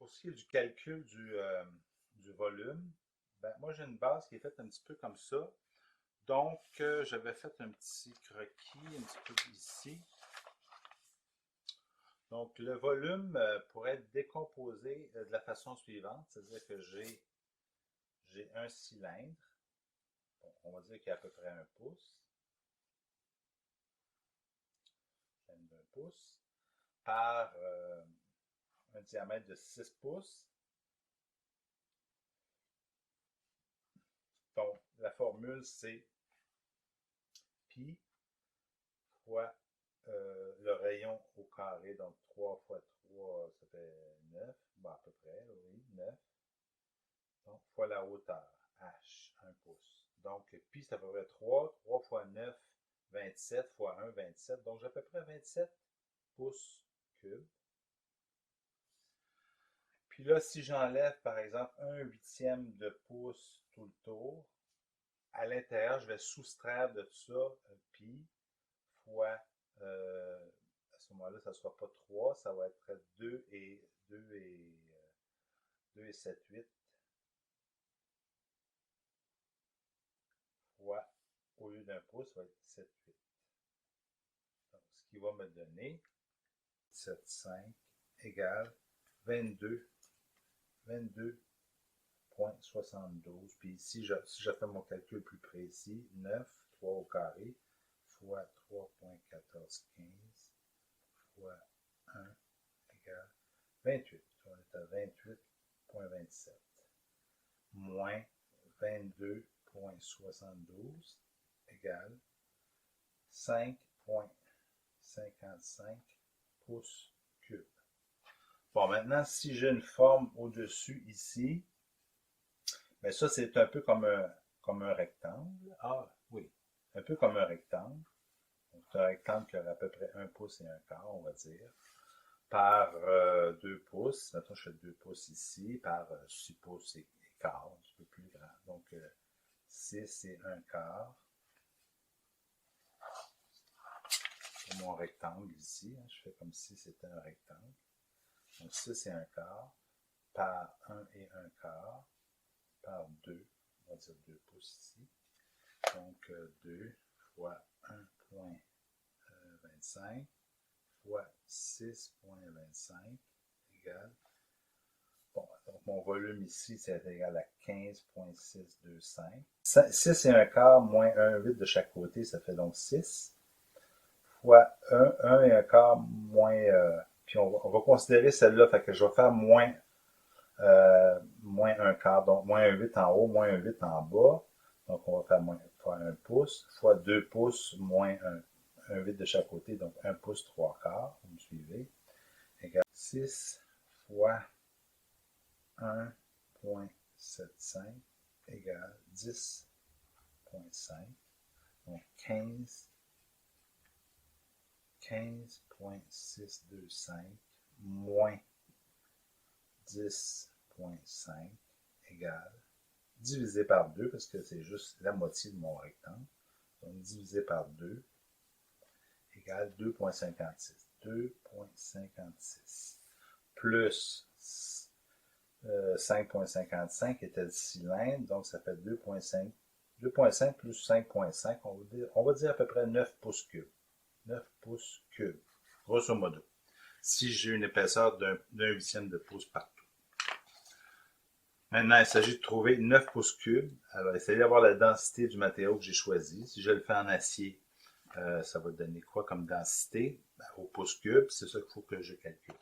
Pour ce qui est du calcul du volume, ben, moi j'ai une base qui est faite un petit peu comme ça. Donc, j'avais fait un petit croquis un petit peu ici. Donc, le volume pourrait être décomposé de la façon suivante, c'est-à-dire que j'ai un cylindre, bon, on va dire qu'il y a à peu près un pouce, d'un pouce, par un diamètre de 6 pouces. Donc, la formule, c'est pi fois le rayon au carré, donc 3 fois 3, ça fait 9, bon, à peu près, oui, 9. Donc, fois la hauteur, h, 1 pouce. Donc, pi, c'est à peu près 3, 3 fois 9, 27, fois 1, 27. Donc, j'ai à peu près 27 pouces cubes. Puis là, si j'enlève, par exemple, 1/8 de pouce tout le tour, à l'intérieur, je vais soustraire de tout ça pi fois, à ce moment-là, ça ne sera pas 3, ça va être 2 et 7, 8 fois, au lieu d'un pouce, ça va être 7, 8. Donc, ce qui va me donner 7, 5 égale 22, 22,72. Puis ici, si je fais mon calcul plus précis, 9, 3 au carré, fois 3,1415 fois 1 égale 28. On est à 28,27 moins 22,72 égale 5,55 pouces cubes. Bon, maintenant, si j'ai une forme au-dessus ici, mais ça, c'est un peu comme un rectangle. Ah, oui, un peu comme un rectangle. C'est un rectangle qui aurait à peu près 1 pouce et un quart, on va dire, par 2 pouces. Maintenant, je fais 2 pouces ici, par 6 pouces et quart, un petit peu plus grand. Donc, 6 et un quart pour mon rectangle ici. Je fais comme si c'était un rectangle. Donc, 6 et un quart par 1 et un quart par 2, on va dire 2 pouces ici. Donc, 2 fois 1,25 fois 6,25 égale, bon, donc mon volume ici, c'est égal à 15,625. 6 et un quart moins 1,8 de chaque côté, ça fait donc 6 fois 1 et un quart moins, puis on va considérer celle-là, fait que je vais faire moins un quart, donc moins 1,8 en haut, moins 1,8 en bas. Donc, on va faire moins fois 1 pouce, fois 2 pouces, moins 1,8 de chaque côté, donc 1 pouce 3 quarts, vous me suivez, égale 6 fois 1,75 égale 10,5, donc 15,625 moins 10,5 égale, divisé par 2, parce que c'est juste la moitié de mon rectangle, donc divisé par 2 égale 2,56. 2,56 plus 5,55 était le cylindre, donc ça fait 2,5. 2,5 plus 5,5, on va dire à peu près 9 pouces cubes. 9 pouces cubes, grosso modo. Si j'ai une épaisseur d'un huitième de pouce partout. Maintenant, il s'agit de trouver 9 pouces cubes. Alors, essayez d'avoir la densité du matériau que j'ai choisi. Si je le fais en acier, ça va donner quoi comme densité? Ben, au pouce cube, c'est ça qu'il faut que je calcule.